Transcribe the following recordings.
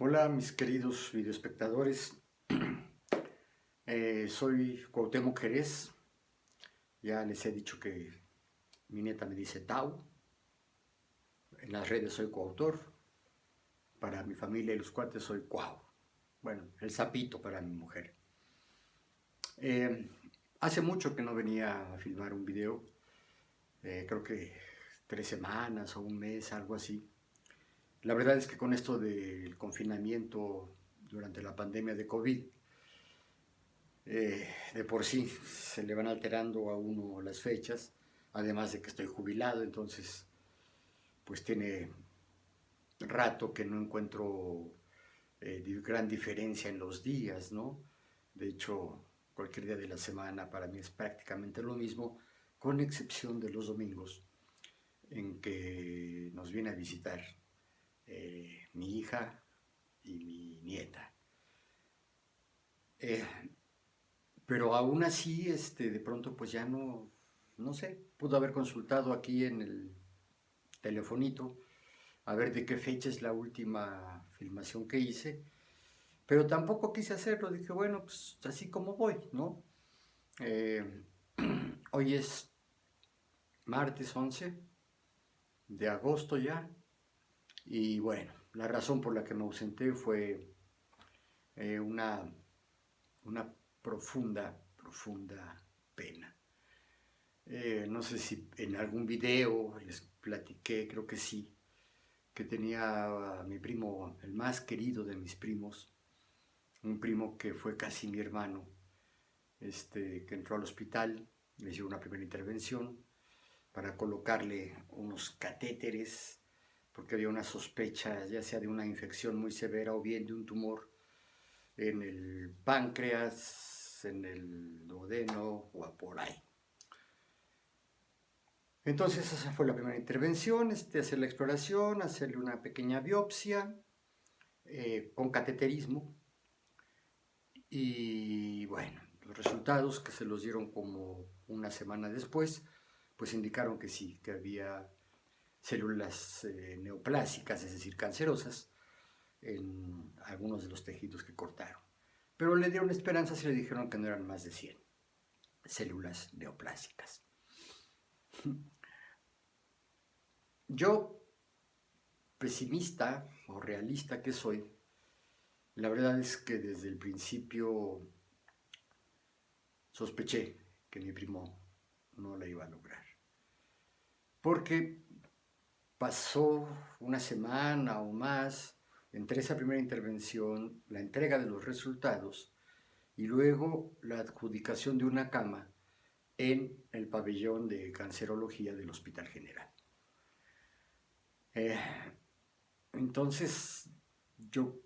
Hola mis queridos videoespectadores, soy Cuauhtémoc Jerez, ya les he dicho que mi nieta me dice Tau, en las redes soy coautor, para mi familia y los cuates soy Cuau, bueno, el sapito para mi mujer. Eh, Hace mucho que no venía a filmar un video, creo que 3 semanas o un mes, algo así. La verdad es que con esto del confinamiento durante la pandemia de COVID, de por sí se le van alterando a uno las fechas, además de que estoy jubilado, entonces pues tiene rato que no encuentro gran diferencia en los días, ¿no? De hecho, cualquier día de la semana para mí es prácticamente lo mismo, con excepción de los domingos, en que nos viene a visitar mi hija y mi nieta. Eh, Pero aún así, de pronto, pues ya no sé, pudo haber consultado aquí en el telefonito a ver de qué fecha es la última filmación que hice, pero tampoco quise hacerlo, dije, bueno, pues así como voy, ¿no? Eh, Hoy es martes 11 de agosto ya, y bueno, la razón por la que me ausenté fue eh, una, una profunda pena. No sé si en algún video les platiqué, creo que sí, que tenía a mi primo, el más querido de mis primos, un primo que fue casi mi hermano, que entró al hospital, le hicieron una primera intervención para colocarle unos catéteres, porque había una sospecha, ya sea de una infección muy severa o bien de un tumor en el páncreas, en el duodeno o por ahí. Entonces esa fue la primera intervención, hacer la exploración, hacerle una pequeña biopsia con cateterismo y bueno, los resultados que se los dieron como una semana después, pues indicaron que sí, que había células neoplásicas, es decir, cancerosas, en algunos de los tejidos que cortaron. Pero le dieron esperanzas y le dijeron que no eran más de 100 células neoplásicas. Yo, pesimista o realista que soy, la verdad es que desde el principio sospeché que mi primo no la iba a lograr. Porque pasó una semana o más entre esa primera intervención, la entrega de los resultados y luego la adjudicación de una cama en el pabellón de cancerología del Hospital General. Eh, entonces, yo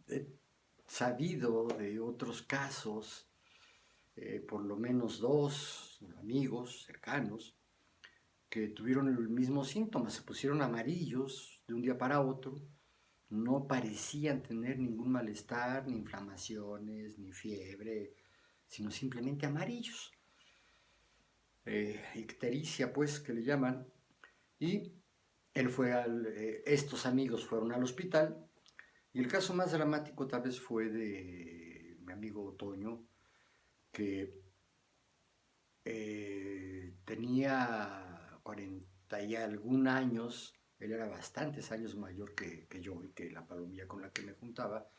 he sabido de otros casos, por lo menos dos amigos cercanos, que tuvieron el mismo síntoma, se pusieron amarillos de un día para otro, no parecían tener ningún malestar, ni inflamaciones, ni fiebre, sino simplemente amarillos. Ictericia, pues, que le llaman, y estos amigos fueron al hospital, y el caso más dramático tal vez fue de mi amigo Toño, que tenía 40 y algún años, él era bastantes años mayor que yo y que la palomilla con la que me juntaba,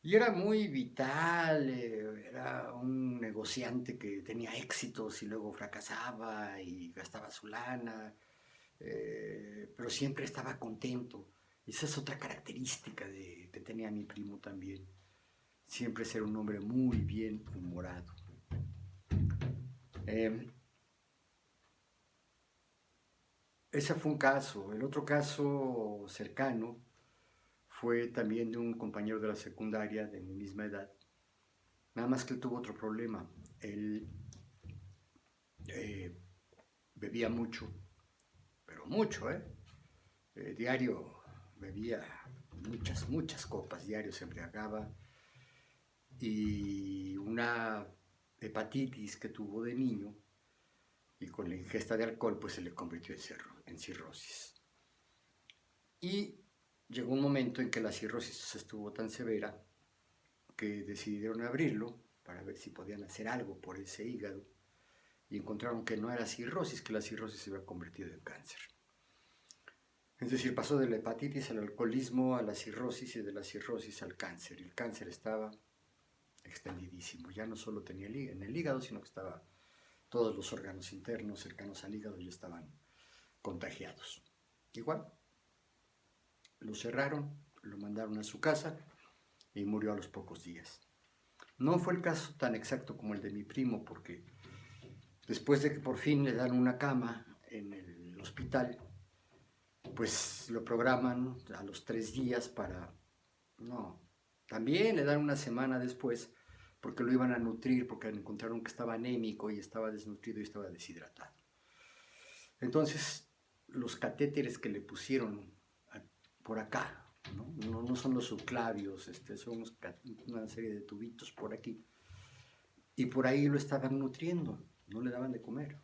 y era muy vital, era un negociante que tenía éxitos y luego fracasaba y gastaba su lana, pero siempre estaba contento. Esa es otra característica que tenía mi primo también, siempre ser un hombre muy bien humorado. Eh, Ese fue un caso. El otro caso cercano fue también de un compañero de la secundaria de mi misma edad. Nada más que él tuvo otro problema. Él eh, bebía mucho, pero mucho, ¿eh? Diario bebía muchas copas, diario se embriagaba. Y una hepatitis que tuvo de niño y con la ingesta de alcohol pues se le convirtió en cirrosis. Y llegó un momento en que la cirrosis estuvo tan severa que decidieron abrirlo para ver si podían hacer algo por ese hígado y encontraron que no era cirrosis, que la cirrosis se había convertido en cáncer. Es decir, pasó de la hepatitis al alcoholismo, a la cirrosis y de la cirrosis al cáncer. Y el cáncer estaba extendidísimo. Ya no solo tenía en el hígado, sino que estaba todos los órganos internos cercanos al hígado ya estaban contagiados. Igual, lo cerraron, lo mandaron a su casa y murió a los pocos días. No fue el caso tan exacto como el de mi primo, porque después de que por fin le dan una cama en el hospital, pues lo programan a los 3 días para... No, también le dan una semana después porque lo iban a nutrir, porque encontraron que estaba anémico y estaba desnutrido y estaba deshidratado. Entonces, los catéteres que le pusieron por acá, no son los subclavios, son una serie de tubitos por aquí, y por ahí lo estaban nutriendo, no le daban de comer.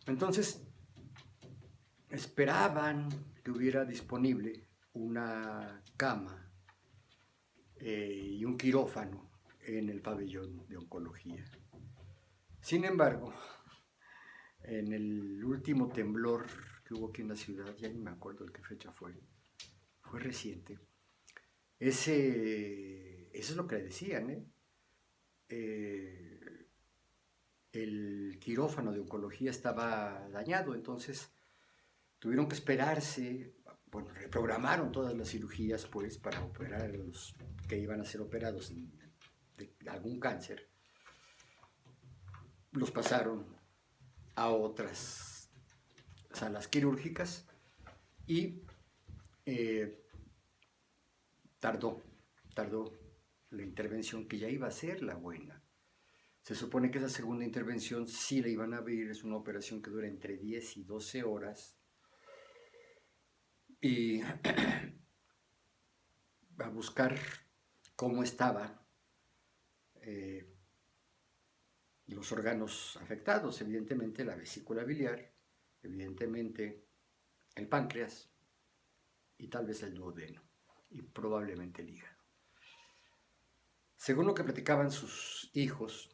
Entonces, esperaban que hubiera disponible una cama y un quirófano en el pabellón de oncología. Sin embargo, en el último temblor que hubo aquí en la ciudad, ya ni me acuerdo de qué fecha fue reciente, eso es lo que le decían, el quirófano de oncología estaba dañado, entonces tuvieron que esperarse, bueno, reprogramaron todas las cirugías pues para operar a los que iban a ser operados de algún cáncer, los pasaron a otras salas quirúrgicas y tardó la intervención que ya iba a ser la buena. Se supone que esa segunda intervención sí la iban a abrir, es una operación que dura entre 10 y 12 horas y a buscar cómo estaban los órganos afectados, evidentemente la vesícula biliar, evidentemente el páncreas y tal vez el duodeno y probablemente el hígado. Según lo que platicaban sus hijos,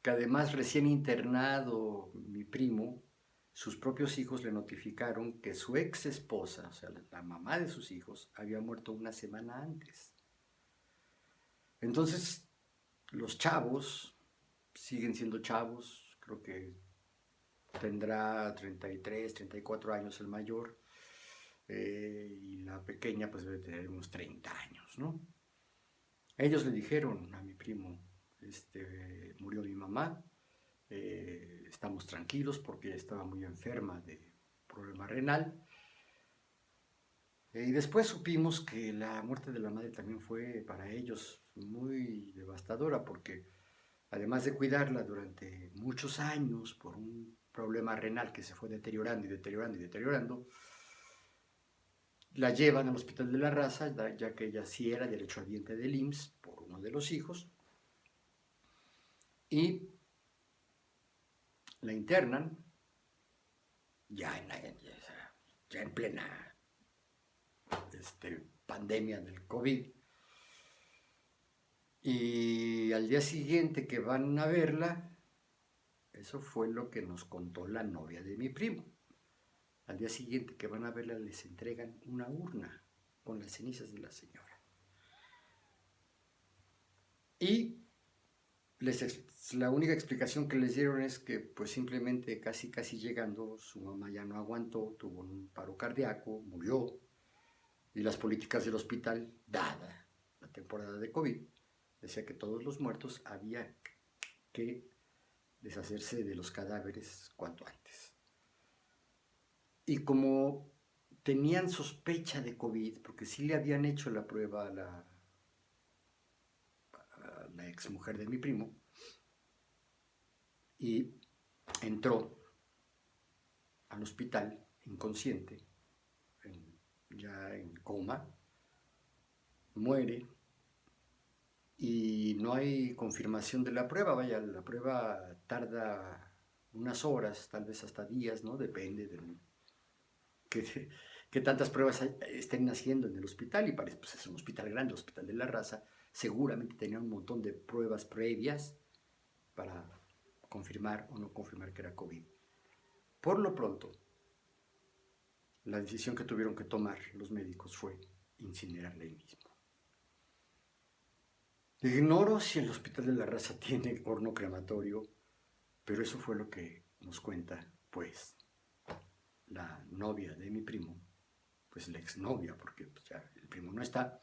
que además recién internado mi primo, sus propios hijos le notificaron que su ex esposa, o sea, la mamá de sus hijos, había muerto una semana antes. Entonces, los chavos siguen siendo chavos, creo que tendrá 33, 34 años el mayor, y la pequeña pues debe tener unos 30 años, ¿no? Ellos le dijeron a mi primo, murió mi mamá, estamos tranquilos porque estaba muy enferma de problema renal. Y después supimos que la muerte de la madre también fue para ellos muy devastadora porque además de cuidarla durante muchos años por un problema renal que se fue deteriorando y deteriorando y deteriorando, la llevan al Hospital de la Raza, ya que ella sí era derechohabiente del IMSS por uno de los hijos, y la internan ya en plena pandemia del COVID. Y al día siguiente que van a verla, eso fue lo que nos contó la novia de mi primo. Al día siguiente que van a verla les entregan una urna con las cenizas de la señora. Y la única explicación que les dieron es que pues simplemente casi llegando su mamá ya no aguantó, tuvo un paro cardíaco, murió y las políticas del hospital, dada la temporada de COVID, decía que todos los muertos había que deshacerse de los cadáveres cuanto antes. Y como tenían sospecha de COVID, porque sí le habían hecho la prueba a la ex mujer de mi primo, y entró al hospital inconsciente, ya en coma, muere, y no hay confirmación de la prueba. Vaya, la prueba tarda unas horas, tal vez hasta días, ¿no? Depende de qué tantas pruebas estén haciendo en el hospital, y parece, pues es un hospital grande, el Hospital de la Raza, seguramente tenían un montón de pruebas previas para confirmar o no confirmar que era COVID. Por lo pronto, la decisión que tuvieron que tomar los médicos fue incinerarla ahí mismo. Ignoro si el Hospital de la Raza tiene horno crematorio, pero eso fue lo que nos cuenta, pues, la novia de mi primo, pues la exnovia, porque pues, ya el primo no está.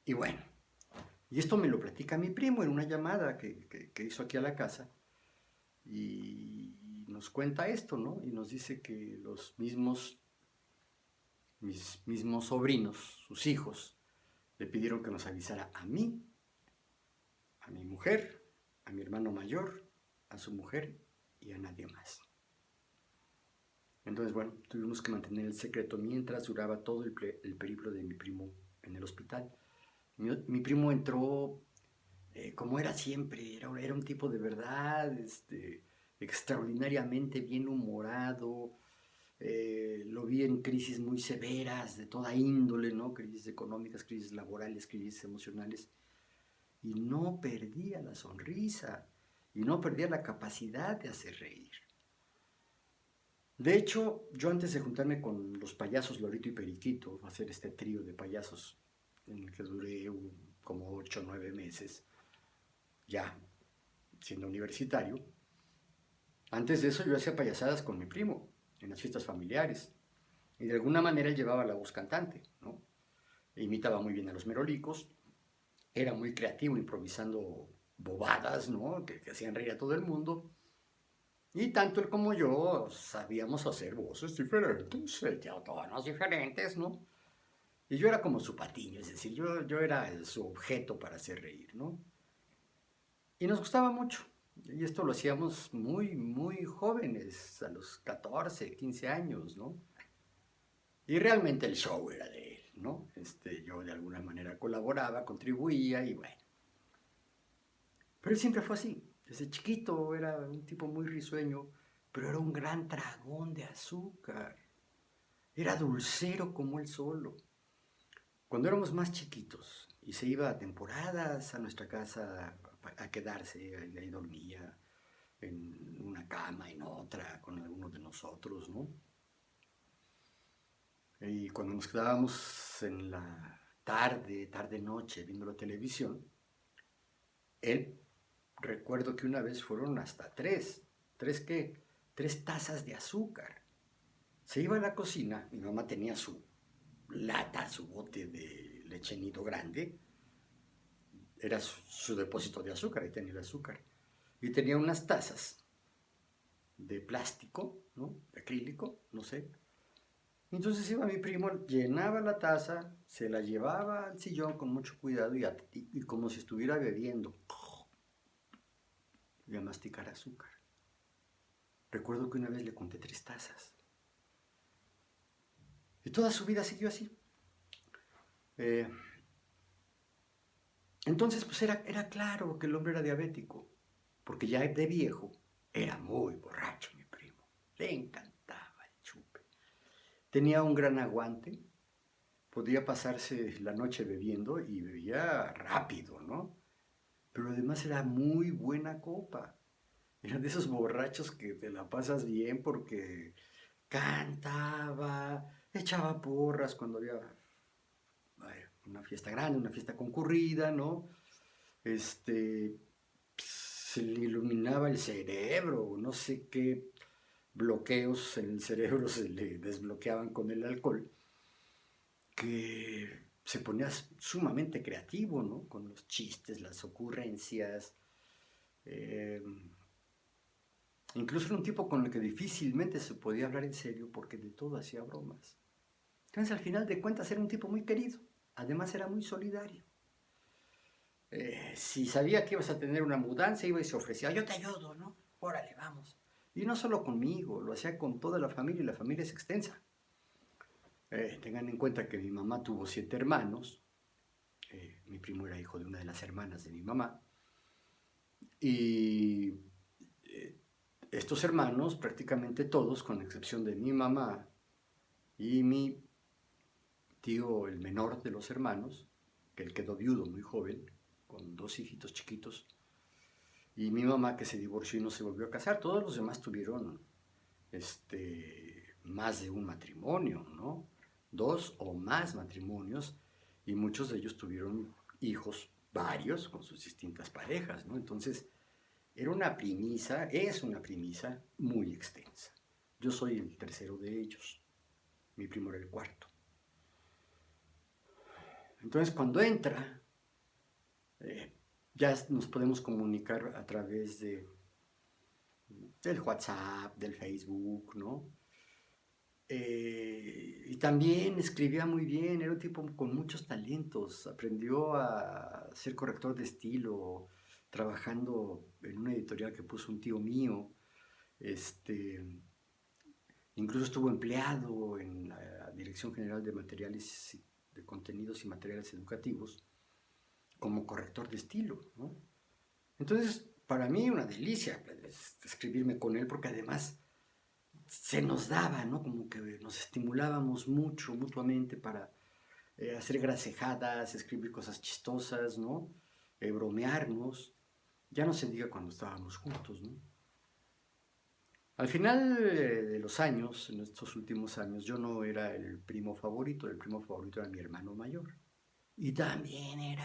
Y bueno, y esto me lo platica mi primo en una llamada que hizo aquí a la casa, y nos cuenta esto, ¿no? Y nos dice que mis mismos sobrinos, sus hijos, le pidieron que nos avisara a mí, a mi mujer, a mi hermano mayor, a su mujer y a nadie más. Entonces, bueno, tuvimos que mantener el secreto mientras duraba todo el periplo de mi primo en el hospital. Mi primo entró como era siempre, era un tipo de verdad, extraordinariamente bien humorado. Lo vi en crisis muy severas de toda índole, ¿no? Crisis económicas, crisis laborales, crisis emocionales. Y no perdía la sonrisa, y no perdía la capacidad de hacer reír. De hecho, yo antes de juntarme con los payasos Lorito y Periquito, hacer este trío de payasos en el que duré como 8 o 9 meses, ya siendo universitario, antes de eso yo hacía payasadas con mi primo en las fiestas familiares, y de alguna manera él llevaba la voz cantante, ¿no? E imitaba muy bien a los merolicos, era muy creativo improvisando bobadas, ¿no? Que hacían reír a todo el mundo. Y tanto él como yo sabíamos hacer voces diferentes, tonos diferentes, ¿no? Y yo era como su patiño, es decir, yo era su objeto para hacer reír, ¿no? Y nos gustaba mucho. Y esto lo hacíamos muy, muy jóvenes, a los 14, 15 años, ¿no? Y realmente el show era de él, ¿no? Yo de alguna manera colaboraba, contribuía y bueno. Pero él siempre fue así. Desde chiquito era un tipo muy risueño, pero era un gran dragón de azúcar. Era dulcero como él solo. Cuando éramos más chiquitos y se iba a temporadas a nuestra casa a quedarse, ahí dormía en una cama, en otra, con alguno de nosotros, ¿no? Y cuando nos quedábamos en la tarde-noche viendo la televisión, él, recuerdo que una vez fueron hasta ¿tres qué? 3 tazas de azúcar. Se iba a la cocina, mi mamá tenía su lata, su bote de leche nido grande, era su depósito de azúcar, ahí tenía el azúcar. Y tenía unas tazas de plástico, ¿no? De acrílico, no sé. Entonces iba mi primo, llenaba la taza, se la llevaba al sillón con mucho cuidado y como si estuviera bebiendo, y a masticar azúcar. Recuerdo que una vez le conté 3 tazas. Y toda su vida siguió así. Eh, entonces, pues era claro que el hombre era diabético, porque ya de viejo era muy borracho mi primo. Le encantaba el chupe. Tenía un gran aguante, podía pasarse la noche bebiendo y bebía rápido, ¿no? Pero además era muy buena copa. Era de esos borrachos que te la pasas bien porque cantaba, echaba porras cuando había una fiesta grande, una fiesta concurrida, ¿no? Se le iluminaba el cerebro, no sé qué bloqueos en el cerebro se le desbloqueaban con el alcohol, que se ponía sumamente creativo, ¿no? Con los chistes, las ocurrencias. Incluso era un tipo con el que difícilmente se podía hablar en serio porque de todo hacía bromas. Entonces, al final de cuentas, era un tipo muy querido. Además, era muy solidario. Si sabía que ibas a tener una mudanza, iba y se ofrecía, yo te ayudo, ¿no? Órale, vamos. Y no solo conmigo, lo hacía con toda la familia, y la familia es extensa. Tengan en cuenta que mi mamá tuvo 7 hermanos, mi primo era hijo de una de las hermanas de mi mamá, y estos hermanos, prácticamente todos, con excepción de mi mamá Y mi tío, el menor de los hermanos, que él quedó viudo muy joven, con 2 hijitos chiquitos, y mi mamá que se divorció y no se volvió a casar. Todos los demás tuvieron más de un matrimonio, ¿no? 2 o más matrimonios, y muchos de ellos tuvieron hijos, varios, con sus distintas parejas, ¿no? Entonces, es una premisa muy extensa. Yo soy el tercero de ellos, mi primo era el cuarto. Entonces, cuando entra, ya nos podemos comunicar a través del WhatsApp, del Facebook, ¿no? Y también escribía muy bien, era un tipo con muchos talentos, aprendió a ser corrector de estilo, trabajando en una editorial que puso un tío mío, incluso estuvo empleado en la Dirección General de Materiales, de Contenidos y Materiales Educativos, como corrector de estilo, ¿no? Entonces, para mí una delicia escribirme con él, porque además se nos daba, ¿no? Como que nos estimulábamos mucho mutuamente para hacer gracejadas, escribir cosas chistosas, ¿no? Bromearnos. Ya no se diga cuando estábamos juntos, ¿no? Al final de los años, en estos últimos años, yo no era el primo favorito era mi hermano mayor. Y también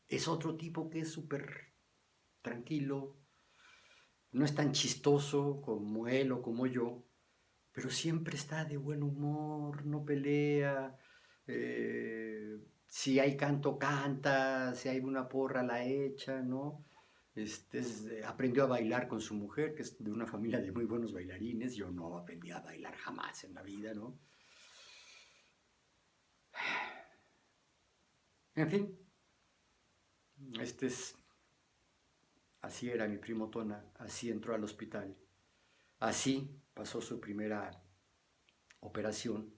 es otro tipo que es súper tranquilo, no es tan chistoso como él o como yo, pero siempre está de buen humor, no pelea, si hay canto canta, si hay una porra la echa, ¿no? Aprendió a bailar con su mujer, que es de una familia de muy buenos bailarines. Yo no aprendí a bailar jamás en la vida, ¿no? En fin, este es, así era mi primo Tona, así entró al hospital, así pasó su primera operación.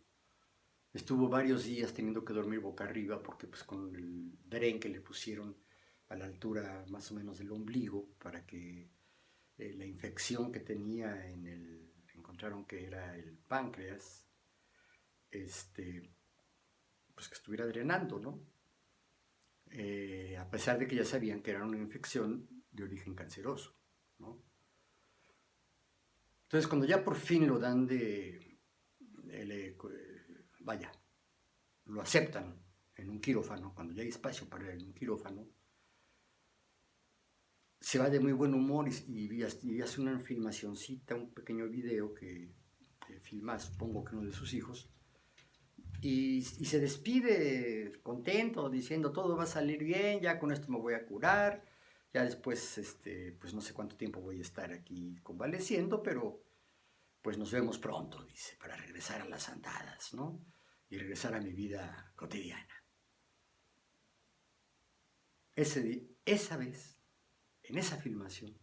Estuvo varios días teniendo que dormir boca arriba porque pues con el dren que le pusieron a la altura más o menos del ombligo para que la infección que tenía encontraron que era el páncreas, pues que estuviera drenando, ¿no? A pesar de que ya sabían que era una infección de origen canceroso, ¿no? Entonces, cuando ya por fin lo dan vaya, lo aceptan en un quirófano, cuando ya hay espacio para ir en un quirófano, se va de muy buen humor y hace una filmacioncita, un pequeño video que filma, supongo que uno de sus hijos, y se despide contento, diciendo todo va a salir bien, ya con esto me voy a curar, ya después, pues no sé cuánto tiempo voy a estar aquí convaleciendo, pero pues nos vemos pronto, dice, para regresar a las andadas, ¿no? Y regresar a mi vida cotidiana. Esa vez, en esa filmación,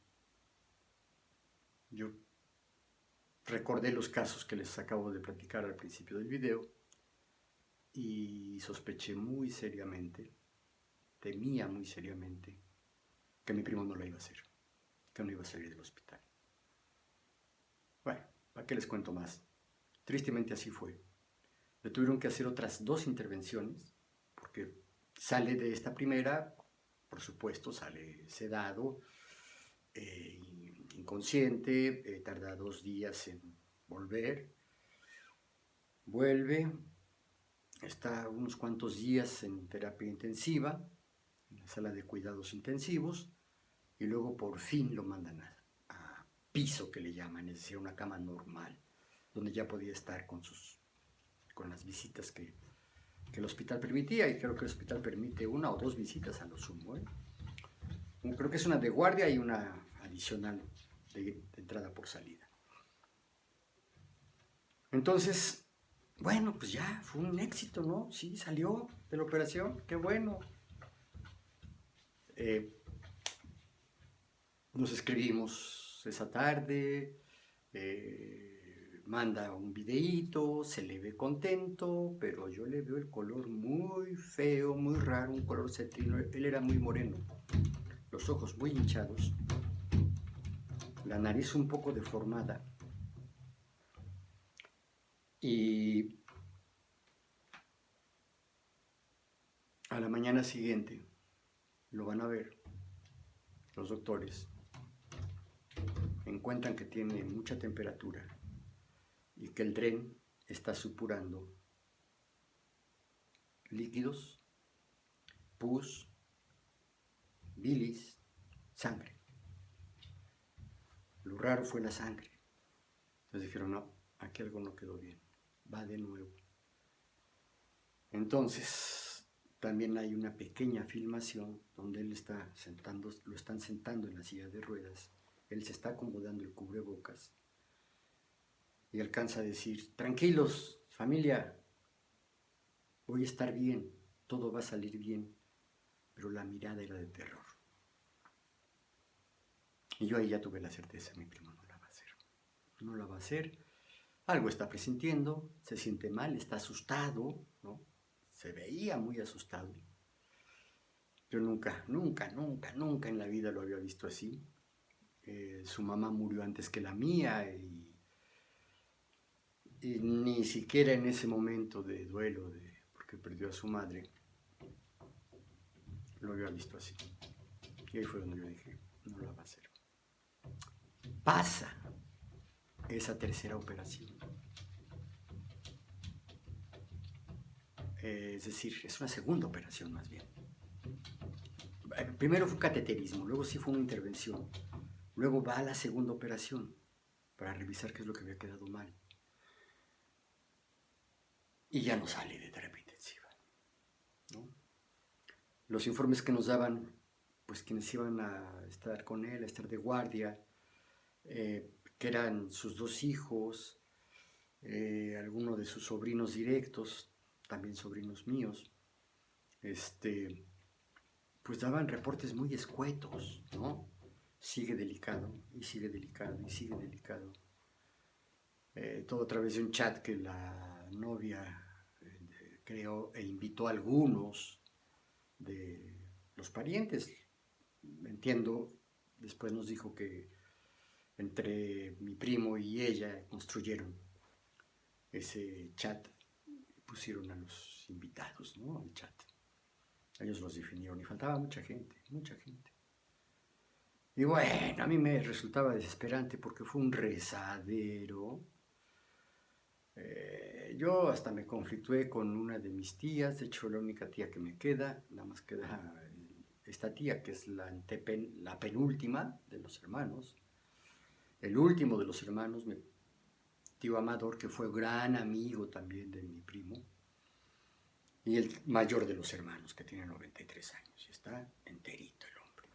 yo recordé los casos que les acabo de platicar al principio del video y sospeché muy seriamente, temía muy seriamente que mi primo no lo iba a hacer, que no iba a salir del hospital. Bueno, ¿para qué les cuento más? Tristemente así fue. Le tuvieron que hacer otras 2 intervenciones, porque sale de esta primera, por supuesto, sale sedado, inconsciente, tarda 2 días en volver, vuelve, está unos cuantos días en terapia intensiva, en la sala de cuidados intensivos, y luego por fin lo mandan a piso, que le llaman, es decir, una cama normal, donde ya podía estar con las visitas que el hospital permitía, y creo que el hospital permite 1 o 2 visitas a lo sumo, ¿eh? Creo que es una de guardia y una adicional de entrada por salida. Entonces, bueno, pues ya fue un éxito, ¿no? Sí, salió de la operación, qué bueno. Nos escribimos esa tarde, manda un videíto, se le ve contento, pero yo le veo el color muy feo, muy raro, un color cetrino. Él era muy moreno, los ojos muy hinchados, la nariz un poco deformada. Y a la mañana siguiente lo van a ver los doctores, encuentran que tiene mucha temperatura y que el tren está supurando líquidos, pus, bilis, sangre. Lo raro fue la sangre. Entonces dijeron, no, aquí algo no quedó bien, va de nuevo. Entonces, también hay una pequeña filmación donde él está sentando, lo están sentando en la silla de ruedas, él se está acomodando el cubrebocas y alcanza a decir, tranquilos, familia, voy a estar bien, todo va a salir bien, pero la mirada era de terror. Y yo ahí ya tuve la certeza, mi primo no la va a hacer, no la va a hacer, algo está presintiendo, se siente mal, está asustado, ¿no? Se veía muy asustado. Yo nunca en la vida lo había visto así. Su mamá murió antes que la mía y ni siquiera en ese momento de duelo, porque perdió a su madre, lo había visto así. Y ahí fue donde yo dije, no lo va a hacer. Pasa esa tercera operación. Es decir, es una segunda operación más bien. Primero fue cateterismo, luego sí fue una intervención. Luego va a la segunda operación para revisar qué es lo que había quedado mal. Y ya no sale de terapia intensiva, ¿no? Los informes que nos daban, pues quienes iban a estar con él, a estar de guardia, que eran sus dos hijos, algunos de sus sobrinos directos, también sobrinos míos, pues daban reportes muy escuetos, ¿no? Sigue delicado, y sigue delicado, y sigue delicado. Todo a través de un chat que la novia creó e invitó a algunos de los parientes. Entiendo, después nos dijo que entre mi primo y ella construyeron ese chat y pusieron a los invitados, ¿no? Al chat. Ellos los definieron y faltaba mucha gente, mucha gente. Y bueno, a mí me resultaba desesperante porque fue un rezadero. Yo hasta me conflictué con una de mis tías, de hecho la única tía que me queda, nada más queda esta tía que es la penúltima de los hermanos, el último de los hermanos, mi tío Amador, que fue gran amigo también de mi primo, y el mayor de los hermanos, que tiene 93 años, y está enterito el hombre.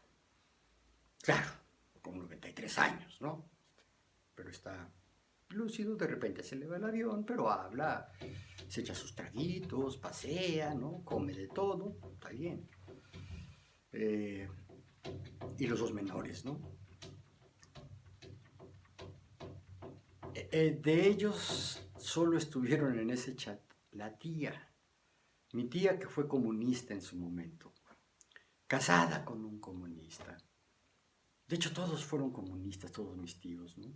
Claro, con 93 años, ¿no? Pero está lúcido, de repente se le va el avión, pero habla, se echa sus traguitos, pasea, ¿no? Come de todo, está bien. Y los dos menores, ¿no? De ellos solo estuvieron en ese chat la tía, mi tía que fue comunista en su momento, casada con un comunista. De hecho, todos fueron comunistas, todos mis tíos, ¿no?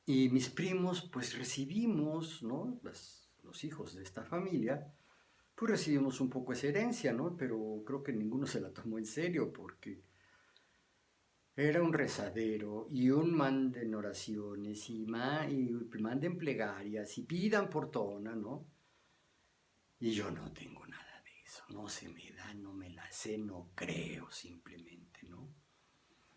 Y mis primos, pues recibimos, ¿no? Los hijos de esta familia, pues recibimos un poco esa herencia, ¿no? Pero creo que ninguno se la tomó en serio porque era un rezadero y un manden oraciones y manden plegarias y pidan por tona, ¿no? Y yo no tengo nada de eso, no se me da, no me la sé, no creo simplemente, ¿no?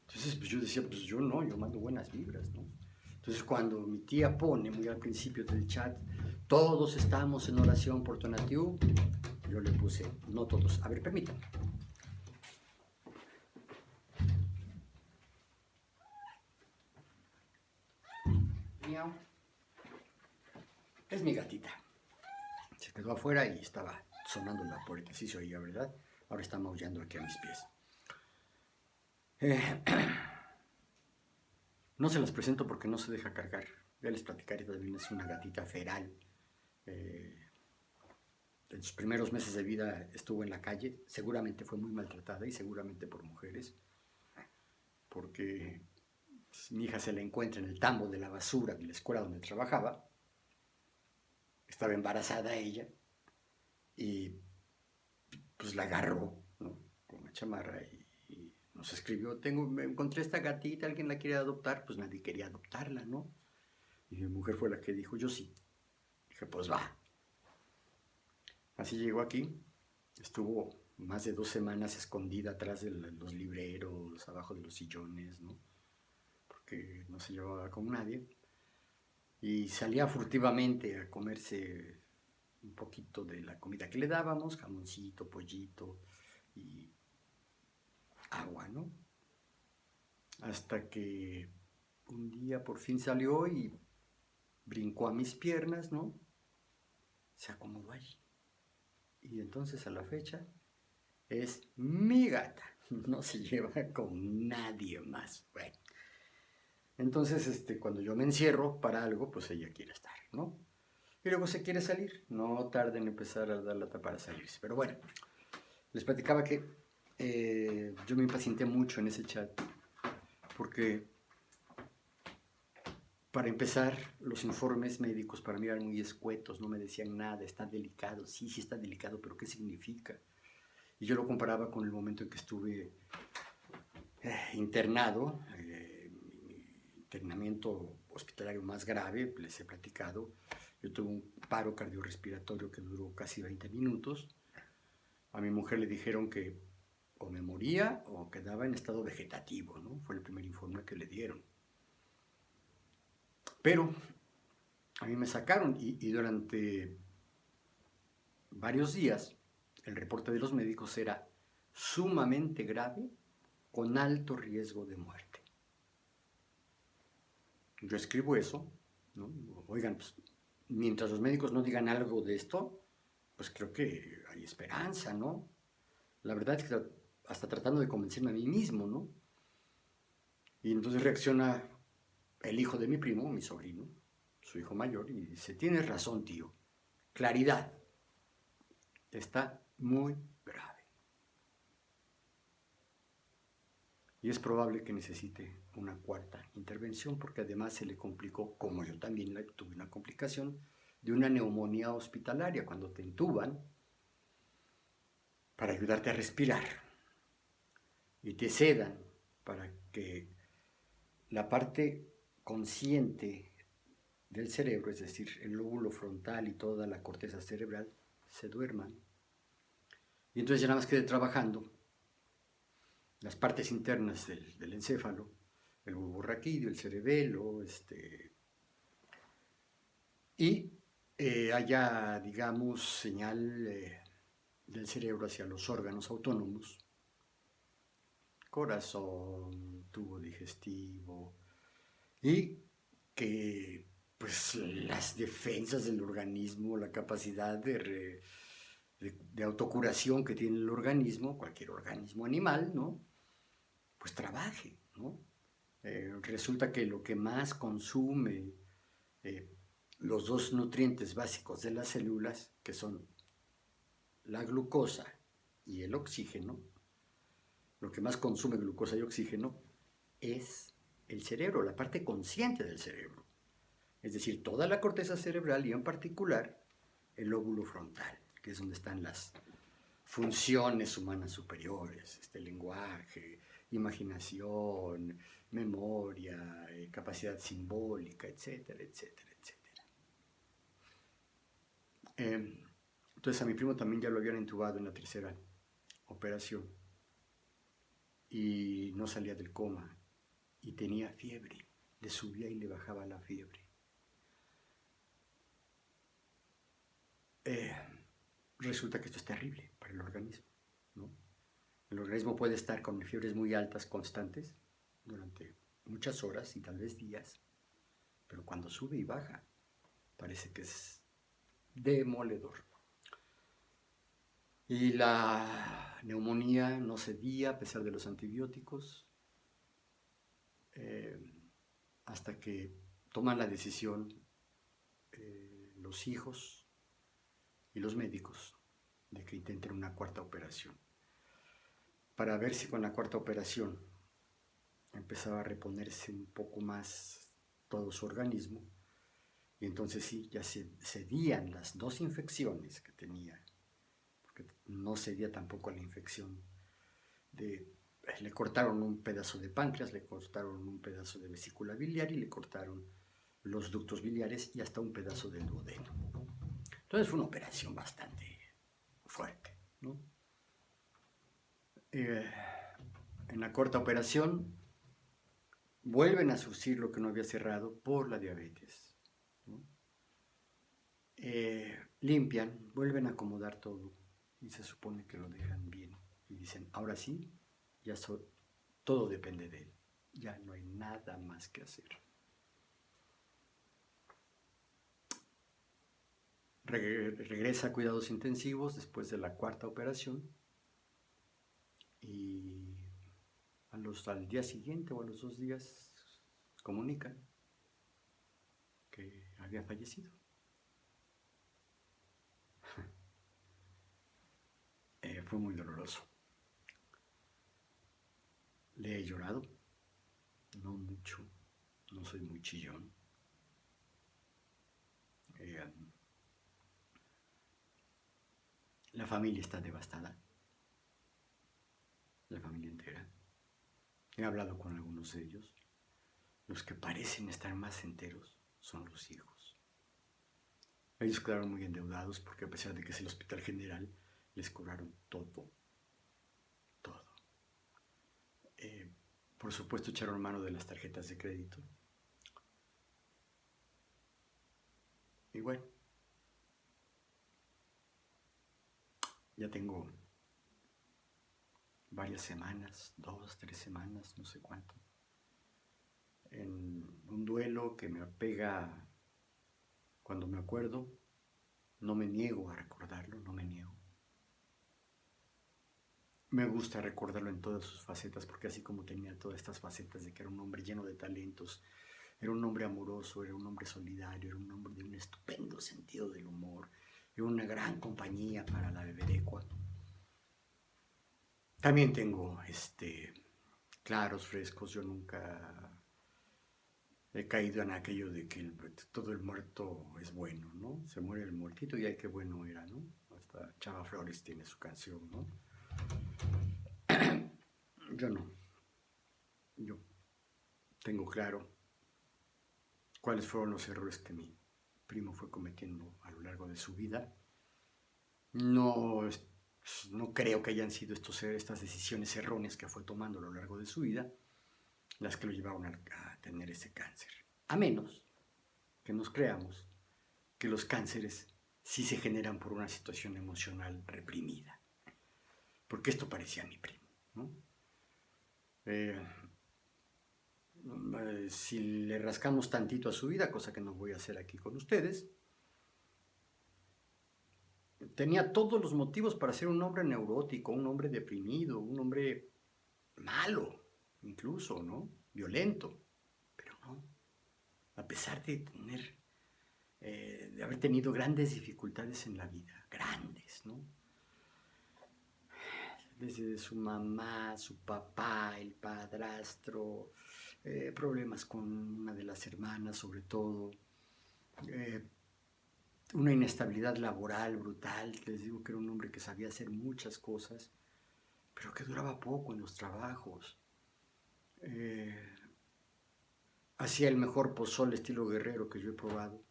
Entonces pues yo decía, pues yo no, yo mando buenas vibras, ¿no? Entonces cuando mi tía pone muy al principio del chat, todos estamos en oración por Tonatiuh, yo le puse, no todos, a ver, permítanme. Miau. Es mi gatita. Se quedó afuera y estaba sonando la puerta, sí se oía, ¿verdad? Ahora está maullando aquí a mis pies. No se las presento porque no se deja cargar. Ya les platicaré, también es una gatita feral. En sus primeros meses de vida estuvo en la calle, seguramente fue muy maltratada y seguramente por mujeres, porque mi hija se la encuentra en el tambo de la basura de la escuela donde trabajaba estaba embarazada ella, y pues la agarró, ¿no? Con una chamarra y nos escribió, me encontré esta gatita, alguien la quiere adoptar, pues nadie quería adoptarla, ¿no? Y mi mujer fue la que dijo, yo sí. Dije, pues va. Así llegó aquí, estuvo más de 2 semanas escondida atrás de los libreros, abajo de los sillones, ¿no? Porque no se llevaba con nadie. Y salía furtivamente a comerse un poquito de la comida que le dábamos, jamoncito, pollito y agua, ¿no? Hasta que un día por fin salió y brincó a mis piernas, ¿no? Se acomodó allí. Y entonces a la fecha es mi gata, no se lleva con nadie más. Bueno, entonces cuando yo me encierro para algo, pues ella quiere estar, ¿no? Y luego se quiere salir, no tarda en empezar a dar lata para salirse. Pero bueno, les platicaba que yo me impacienté mucho en ese chat, porque para empezar, los informes médicos para mí eran muy escuetos, no me decían nada, está delicado, sí, sí está delicado, pero ¿qué significa? Y yo lo comparaba con el momento en que estuve internado, mi internamiento hospitalario más grave, les he platicado. Yo tuve un paro cardiorrespiratorio que duró casi 20 minutos. A mi mujer le dijeron que o me moría o quedaba en estado vegetativo, ¿no? Fue el primer informe que le dieron. Pero a mí me sacaron y durante varios días el reporte de los médicos era sumamente grave con alto riesgo de muerte. Yo escribo eso, ¿no? Oigan, pues, mientras los médicos no digan algo de esto, pues creo que hay esperanza, ¿no? La verdad es que hasta tratando de convencerme a mí mismo, ¿no? Y entonces reacciona el hijo de mi primo, mi sobrino, su hijo mayor, y dice, tienes razón, tío, claridad, está muy grave. Y es probable que necesite una cuarta intervención, porque además se le complicó, como yo también tuve una complicación, de una neumonía hospitalaria, cuando te intuban para ayudarte a respirar y te sedan para que la parte consciente del cerebro, es decir, el lóbulo frontal y toda la corteza cerebral, se duerman. Y entonces ya nada más quedé trabajando las partes internas del encéfalo, el bulbo raquídeo, el cerebelo, y haya, digamos, señal del cerebro hacia los órganos autónomos, corazón, tubo digestivo, y que pues las defensas del organismo, la capacidad de autocuración que tiene el organismo, cualquier organismo animal, ¿no? Pues trabaje, ¿no? Resulta que lo que más consume eh, los dos nutrientes básicos de las células, que son la glucosa y el oxígeno, lo que más consume glucosa y oxígeno es el cerebro, la parte consciente del cerebro. Es decir, toda la corteza cerebral y en particular el lóbulo frontal, que es donde están las funciones humanas superiores, lenguaje, imaginación, memoria, capacidad simbólica, etcétera, etcétera, etcétera. Entonces a mi primo también ya lo habían intubado en la tercera operación y no salía del coma y tenía fiebre, le subía y le bajaba la fiebre. Resulta que esto es terrible para el organismo, ¿no? El organismo puede estar con fiebres muy altas constantes durante muchas horas y tal vez días, pero cuando sube y baja parece que es demoledor. Y la neumonía no cedía a pesar de los antibióticos, hasta que toman la decisión los hijos y los médicos de que intenten una cuarta operación, para ver si con la cuarta operación empezaba a reponerse un poco más todo su organismo Y entonces sí, ya se cedían las 2 infecciones que tenía, porque no cedía tampoco a la infección le cortaron un pedazo de páncreas, le cortaron un pedazo de vesícula biliar y le cortaron los ductos biliares y hasta un pedazo del duodeno. Entonces fue una operación bastante fuerte, ¿no? En la corta operación vuelven a surcir lo que no había cerrado por la diabetes, ¿no? Limpian, vuelven a acomodar todo y se supone que lo dejan bien y dicen, ahora sí, ya todo depende de él, ya no hay nada más que hacer. Regresa a cuidados intensivos después de la 4ª operación y al día siguiente o a los 2 días comunican que había fallecido. Fue muy doloroso. Le he llorado, no mucho, no soy muy chillón. La familia está devastada, la familia entera. He hablado con algunos de ellos. Los que parecen estar más enteros son los hijos. Ellos quedaron muy endeudados porque a pesar de que es el hospital general, les cobraron todo. Por supuesto echaron mano de las tarjetas de crédito. Y bueno, ya tengo varias semanas, 2, 3 semanas, no sé cuánto, en un duelo que me apega cuando me acuerdo. No me niego a recordarlo, no me niego. Me gusta recordarlo en todas sus facetas, porque así como tenía todas estas facetas de que era un hombre lleno de talentos, era un hombre amoroso, era un hombre solidario, era un hombre de un estupendo sentido del humor, era una gran compañía para la beberecua. También tengo claros, frescos. Yo nunca he caído en aquello de que todo el muerto es bueno, ¿no? Se muere el muertito y ay, qué bueno era, ¿no? Hasta Chava Flores tiene su canción, ¿no? Yo no. Yo tengo claro cuáles fueron los errores que mi primo fue cometiendo a lo largo de su vida. No creo que hayan sido estas decisiones erróneas que fue tomando a lo largo de su vida las que lo llevaron a tener ese cáncer. A menos que nos creamos que los cánceres sí se generan por una situación emocional reprimida. Porque esto parecía a mi primo, ¿no? Si le rascamos tantito a su vida, cosa que no voy a hacer aquí con ustedes, tenía todos los motivos para ser un hombre neurótico, un hombre deprimido, un hombre malo, incluso, ¿no? Violento. Pero no. A pesar de de haber tenido grandes dificultades en la vida, grandes, ¿no? Desde su mamá, su papá, el padrastro, problemas con una de las hermanas sobre todo, una inestabilidad laboral brutal. Les digo que era un hombre que sabía hacer muchas cosas, pero que duraba poco en los trabajos. Hacía el mejor pozole estilo guerrero que yo he probado.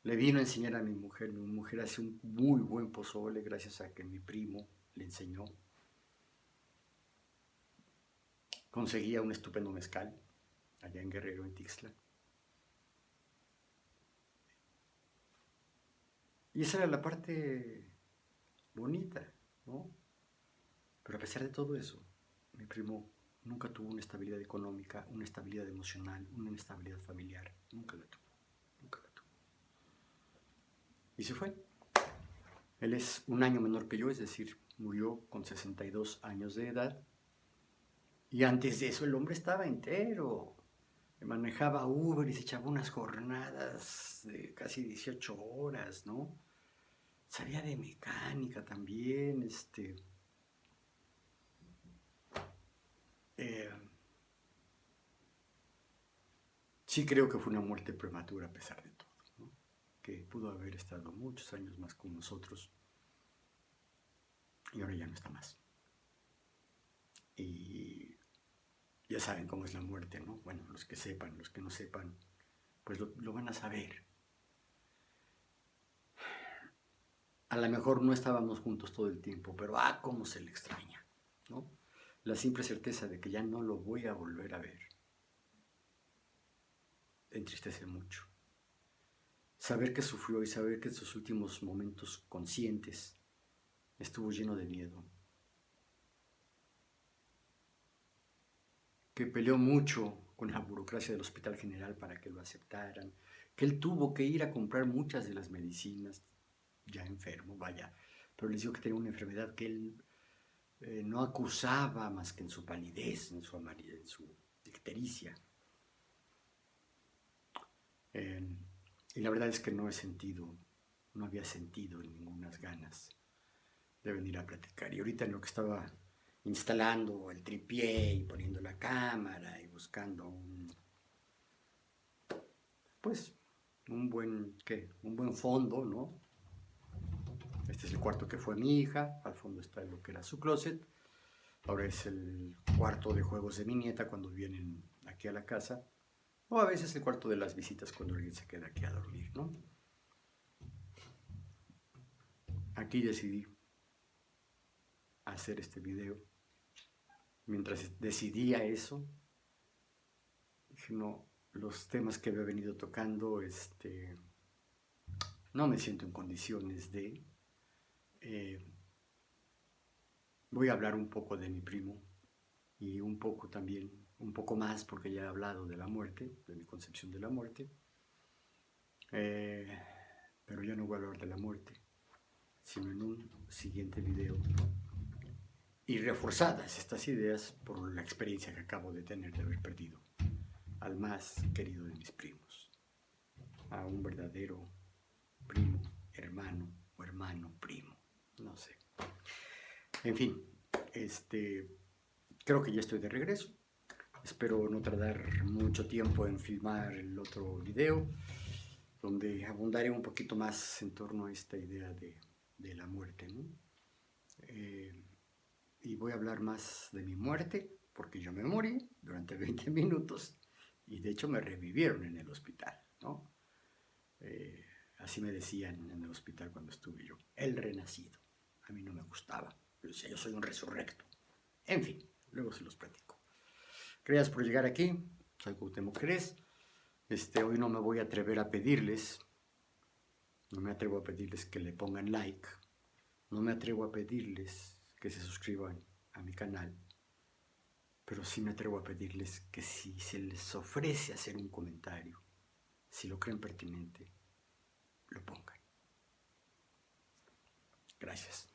Le vino a enseñar a mi mujer hace un muy buen pozole gracias a que mi primo le enseñó. Conseguía un estupendo mezcal allá en Guerrero, en Tixla. Y esa era la parte bonita, ¿no? Pero a pesar de todo eso, mi primo nunca tuvo una estabilidad económica, una estabilidad emocional, una estabilidad familiar. Nunca la tuvo, nunca la tuvo. Y se fue. Él es un año menor que yo, es decir, murió con 62 años de edad. Y antes de eso el hombre estaba entero. Manejaba Uber y se echaba unas jornadas de casi 18 horas, ¿no? Sabía de mecánica también, sí creo que fue una muerte prematura a pesar de todo. que pudo haber estado muchos años más con nosotros y ahora ya no está más. Y ya saben cómo es la muerte, ¿no? Bueno, los que sepan, los que no sepan, pues lo van a saber. A lo mejor no estábamos juntos todo el tiempo, pero cómo se le extraña, ¿no? La simple certeza de que ya no lo voy a volver a ver entristece mucho. Saber que sufrió y saber que en sus últimos momentos conscientes estuvo lleno de miedo. Que peleó mucho con la burocracia del Hospital General para que lo aceptaran. Que él tuvo que ir a comprar muchas de las medicinas, ya enfermo, vaya. Pero les digo que tenía una enfermedad que él no acusaba más que en su palidez, en su ictericia. Y la verdad es que no había sentido ninguna ganas de venir a platicar. Y ahorita en lo que estaba instalando el tripié y poniendo la cámara y buscando un buen fondo, ¿no? Este es el cuarto que fue mi hija, al fondo está lo que era su closet, ahora es el cuarto de juegos de mi nieta cuando vienen aquí a la casa, o a veces el cuarto de las visitas cuando alguien se queda aquí a dormir, ¿no? Aquí decidí hacer este video. Mientras decidía eso, dije, no, los temas que había venido tocando, no me siento en condiciones de... voy a hablar un poco de mi primo y un poco más, porque ya he hablado de la muerte, de mi concepción de la muerte, pero ya no voy a hablar de la muerte, sino en un siguiente video. Y reforzadas estas ideas por la experiencia que acabo de tener de haber perdido al más querido de mis primos, a un verdadero primo, hermano o hermano primo, no sé. En fin, creo que ya estoy de regreso. Espero no tardar mucho tiempo en filmar el otro video, donde abundaré un poquito más en torno a esta idea de la muerte, ¿no? Y voy a hablar más de mi muerte, porque yo me morí durante 20 minutos y de hecho me revivieron en el hospital, ¿no? Así me decían en el hospital cuando estuve yo, el renacido. A mí no me gustaba, yo decía, yo soy un resurrecto. En fin, luego se los platico. Gracias por llegar aquí, soy Cuauhtémoc Jerez. Hoy no me voy a atrever a pedirles, no me atrevo a pedirles que le pongan like, no me atrevo a pedirles que se suscriban a mi canal, pero sí me atrevo a pedirles que si se les ofrece hacer un comentario, si lo creen pertinente, lo pongan. Gracias.